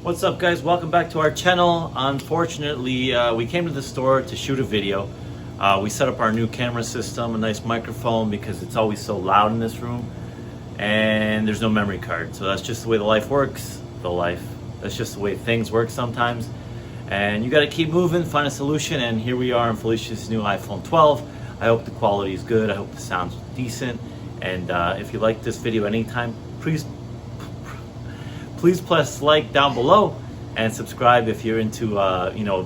What's up, guys? Welcome back to our channel. Unfortunately, we came to the store to shoot a video. We set up our new camera system, a nice microphone because it's always so loud in this room, and there's no memory card. So that's just the way the life works. That's just the way things work sometimes. And you got to keep moving, find a solution, and here we are on Felicia's new iPhone 12. I hope the quality is good. I hope the sound's decent. And if you like this video anytime, please press like down below and subscribe if you're into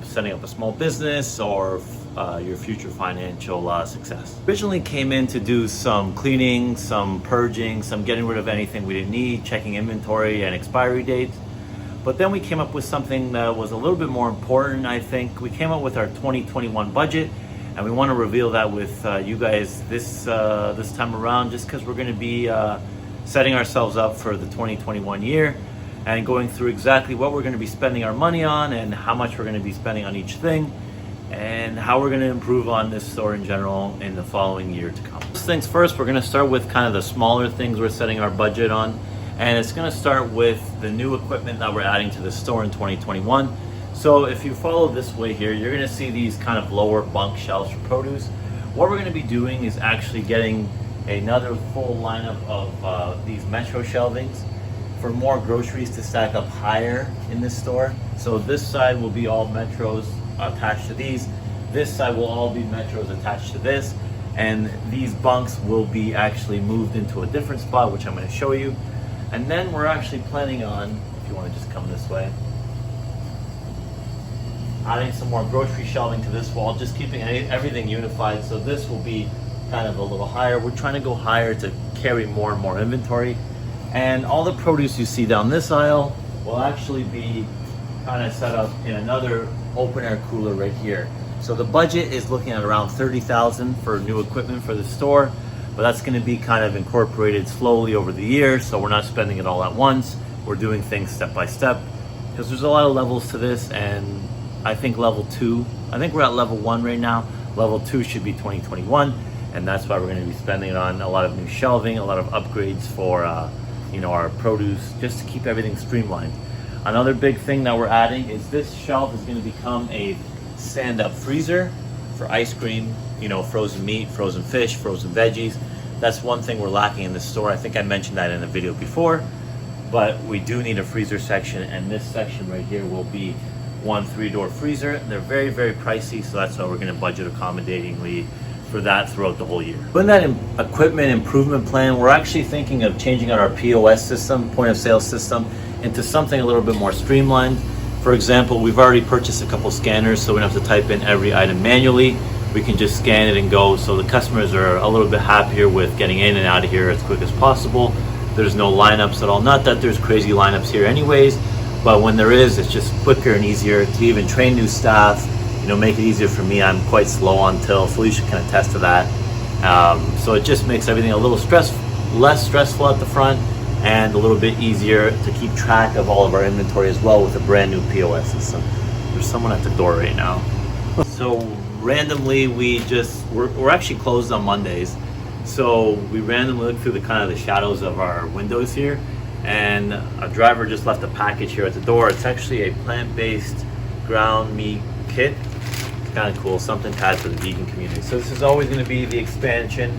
setting up a small business or your future financial success. Originally came in to do some cleaning, some purging, some getting rid of anything we didn't need, checking inventory and expiry dates. But then we came up with something that was a little bit more important. I think we came up with our 2021 budget, and we want to reveal that with you guys this time around, just because we're going to be setting ourselves up for the 2021 year and going through exactly what we're going to be spending our money on and how much we're going to be spending on each thing and how we're going to improve on this store in general in the following year to come. First things first, we're going to start with kind of the smaller things we're setting our budget on, and it's going to start with the new equipment that we're adding to the store in 2021. So if you follow this way here, you're going to see these kind of lower bunk shelves for produce. What we're going to be doing is actually getting another full lineup of these Metro shelvings for more groceries to stack up higher in this store. So this side will be all Metros attached to these. This side will all be Metros attached to this. And these bunks will be actually moved into a different spot, which I'm going to show you. And then we're actually planning on, if you want to just come this way, adding some more grocery shelving to this wall, just keeping everything unified. So this will be kind of a little higher. We're trying to go higher to carry more and more inventory. And all the produce you see down this aisle will actually be kind of set up in another open air cooler right here. So the budget is looking at around $30,000 for new equipment for the store, but that's going to be kind of incorporated slowly over the year. So we're not spending it all at once. We're doing things step by step because there's a lot of levels to this. And I think level 2, I think we're at level 1 right now. Level 2 should be 2021. And that's why we're going to be spending it on a lot of new shelving, a lot of upgrades for our produce, just to keep everything streamlined. Another big thing that we're adding is this shelf is going to become a stand-up freezer for ice cream, frozen meat, frozen fish, frozen veggies. That's one thing we're lacking in this store. I think I mentioned that in a video before, but we do need a freezer section, and this section right here will be one 3-door freezer. They're very, very pricey, so that's why we're going to budget accommodatingly for that throughout the whole year. In that equipment improvement plan, we're actually thinking of changing out our POS system, point of sale system, into something a little bit more streamlined. For example, we've already purchased a couple scanners, so we don't have to type in every item manually. We can just scan it and go, so the customers are a little bit happier with getting in and out of here as quick as possible. There's no lineups at all. Not that there's crazy lineups here anyways, but when there is, it's just quicker and easier to even train new staff, make it easier for me. I'm quite slow on till. Felicia can attest to that. So it just makes everything a little less stressful at the front and a little bit easier to keep track of all of our inventory as well with a brand new POS system. There's someone at the door right now. So randomly, we're actually closed on Mondays. So we randomly look through the shadows of our windows here, and a driver just left a package here at the door. It's actually a plant-based ground meat kit. Kind of cool, something to add to the vegan community. So this is always going to be the expansion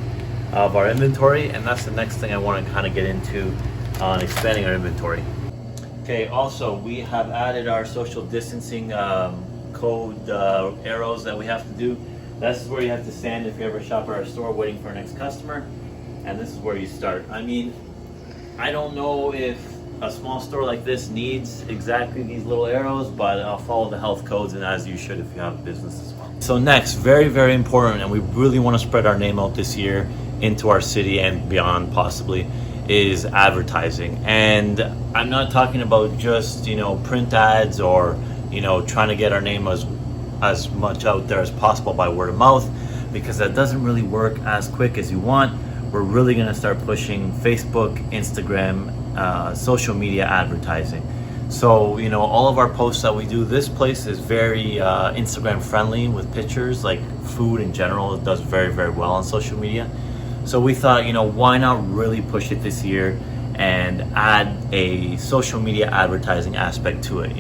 of our inventory, and that's the next thing I want to kind of get into on expanding our inventory. Okay, also we have added our social distancing code arrows that we have to do. This is where you have to stand if you ever shop at our store waiting for our next customer, and this is where you start. I mean, I don't know if a small store like this needs exactly these little arrows, but I'll follow the health codes, and as you should if you have a business as well. So next, very, very important, and we really want to spread our name out this year into our city and beyond possibly, is advertising. And I'm not talking about just, print ads or, trying to get our name as much out there as possible by word of mouth, because that doesn't really work as quick as you want. We're really going to start pushing Facebook, Instagram, social media advertising. So, all of our posts that we do, this place is very Instagram friendly with pictures, like food in general. It does very, very well on social media. So we thought, why not really push it this year and add a social media advertising aspect to it,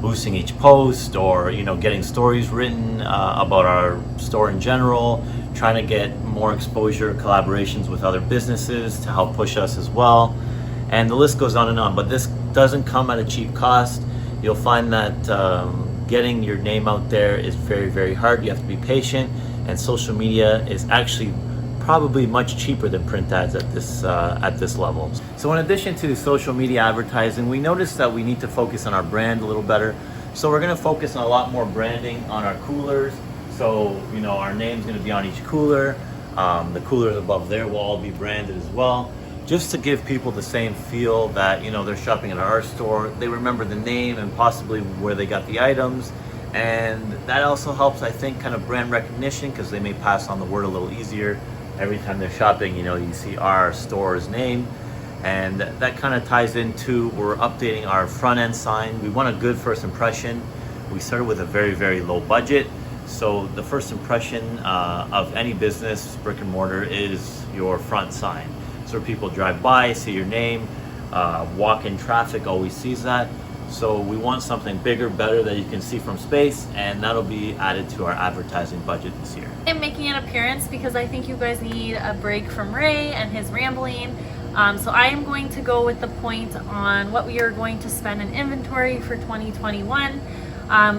boosting each post, or getting stories written about our store in general, trying to get more exposure, collaborations with other businesses to help push us as well, and the list goes on and on. But this doesn't come at a cheap cost. You'll find that getting your name out there is very, very hard. You have to be patient, and social media is actually probably much cheaper than print ads at this level. So in addition to social media advertising, we noticed that we need to focus on our brand a little better. So we're going to focus on a lot more branding on our coolers. So our name's going to be on each cooler. The coolers above there will all be branded as well, just to give people the same feel that they're shopping at our store. They remember the name and possibly where they got the items. And that also helps, I think, kind of brand recognition, because they may pass on the word a little easier. Every time they're shopping, you see our store's name, and that kind of ties into, we're updating our front end sign. We want a good first impression. We started with a very, very low budget. So the first impression of any business, brick and mortar, is your front sign. So people drive by, see your name, walk-in traffic always sees that. So we want something bigger, better, that you can see from space, and that'll be added to our advertising budget this year. I'm making an appearance because I think you guys need a break from Ray and his rambling. So I am going to go with the point on what we are going to spend in inventory for 2021.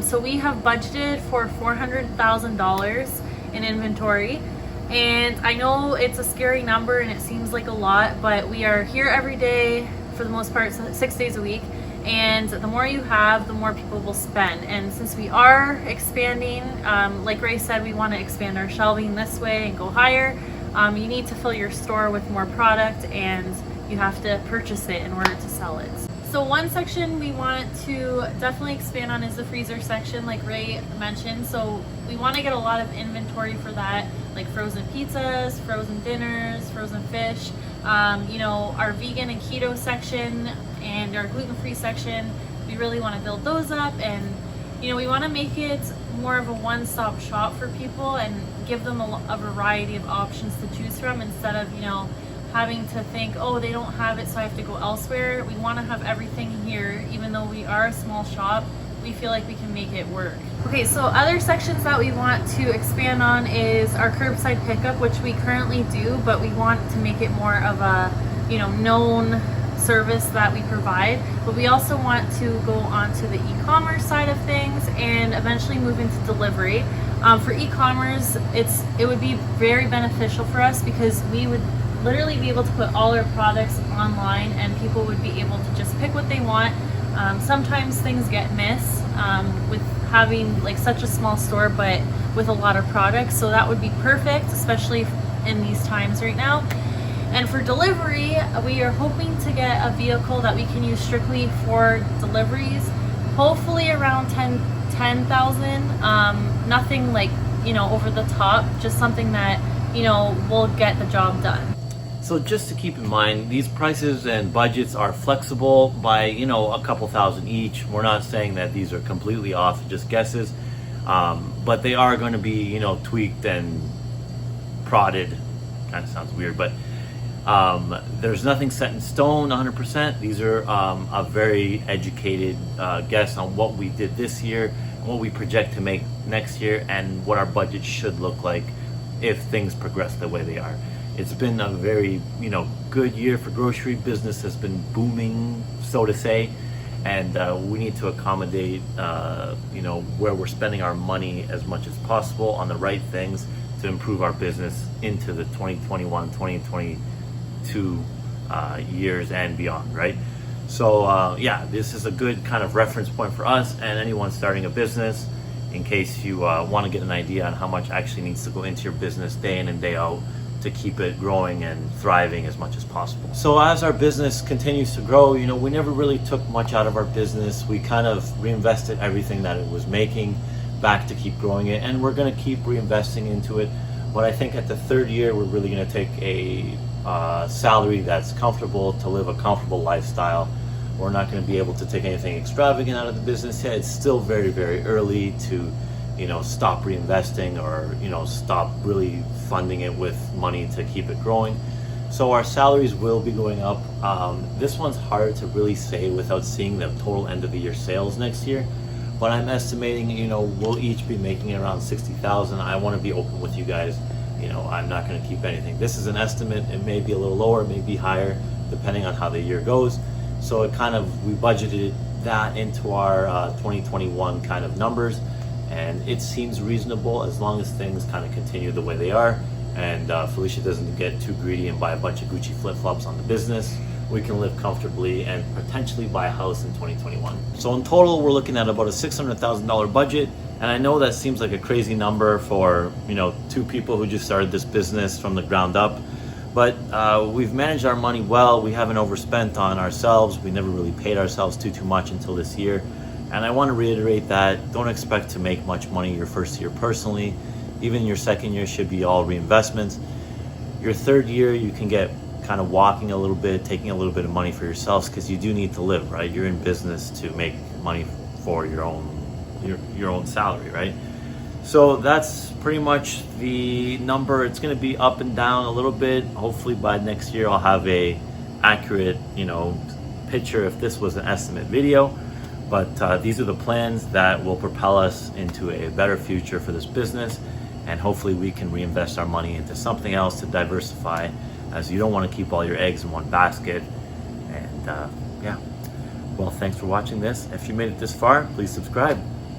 So we have budgeted for $400,000 in inventory. And I know it's a scary number and it seems like a lot, but we are here every day, for the most part, 6 days a week. And the more you have, the more people will spend. And since we are expanding, like Ray said, we want to expand our shelving this way and go higher. You need to fill your store with more product, and you have to purchase it in order to sell it. So one section we want to definitely expand on is the freezer section, like Ray mentioned. So we want to get a lot of inventory for that, like frozen pizzas, frozen dinners, frozen fish. Our vegan and keto section and our gluten-free section, we really want to build those up, and we want to make it more of a one-stop shop for people and give them a variety of options to choose from, instead of having to think, oh, they don't have it, so I have to go elsewhere. We want to have everything here. Even though we are a small shop, we feel like we can make it work. Okay, so other sections that we want to expand on is our curbside pickup, which we currently do, but we want to make it more of a known service that we provide. But we also want to go on to the e-commerce side of things and eventually move into delivery. For e-commerce, it would be very beneficial for us, because we would literally be able to put all our products online and people would be able to just pick what they want. Sometimes things get missed with having like such a small store but with a lot of products, so that would be perfect, especially in these times right now. And for delivery, we are hoping to get a vehicle that we can use strictly for deliveries, hopefully around 10,000. Nothing like over the top, just something that will get the job done. So just to keep in mind, these prices and budgets are flexible by, a couple thousand each. We're not saying that these are completely off, just guesses. But they are going to be, tweaked and prodded. Kind of sounds weird, but there's nothing set in stone 100%. These are a very educated guess on what we did this year, and what we project to make next year, and what our budget should look like if things progress the way they are. It's been a very, good year for grocery. Business has been booming, so to say, and we need to accommodate, where we're spending our money as much as possible on the right things to improve our business into the 2021, 2022 years and beyond, right? So this is a good kind of reference point for us and anyone starting a business, in case you want to get an idea on how much actually needs to go into your business day in and day out to keep it growing and thriving as much as possible. So as our business continues to grow, we never really took much out of our business. We kind of reinvested everything that it was making back to keep growing it, and we're going to keep reinvesting into it. But I think at the third year, we're really going to take a salary that's comfortable to live a comfortable lifestyle. We're not going to be able to take anything extravagant out of the business yet. It's still very, very early to stop reinvesting or stop really funding it with money to keep it growing. So our salaries will be going up. This one's hard to really say without seeing the total end of the year sales next year. But I'm estimating, we'll each be making around 60,000. I want to be open with you guys. I'm not going to keep anything. This is an estimate. It may be a little lower, it may be higher, depending on how the year goes. So we budgeted that into our 2021 kind of numbers, and it seems reasonable as long as things kind of continue the way they are, and Felicia doesn't get too greedy and buy a bunch of Gucci flip-flops on the business. We can live comfortably and potentially buy a house in 2021. So in total, we're looking at about a $600,000 budget. And I know that seems like a crazy number for, two people who just started this business from the ground up. But we've managed our money well. We haven't overspent on ourselves. We never really paid ourselves too much until this year. And I want to reiterate that don't expect to make much money your first year personally. Even your second year should be all reinvestments. Your third year, you can get kind of walking a little bit, taking a little bit of money for yourselves, because you do need to live, right? You're in business to make money for your own salary, right? So that's pretty much the number. It's going to be up and down a little bit. Hopefully by next year I'll have a accurate picture if this was an estimate video. But these are the plans that will propel us into a better future for this business, and hopefully we can reinvest our money into something else to diversify, as you don't want to keep all your eggs in one basket. And yeah, well, thanks for watching this. If you made it this far, please subscribe.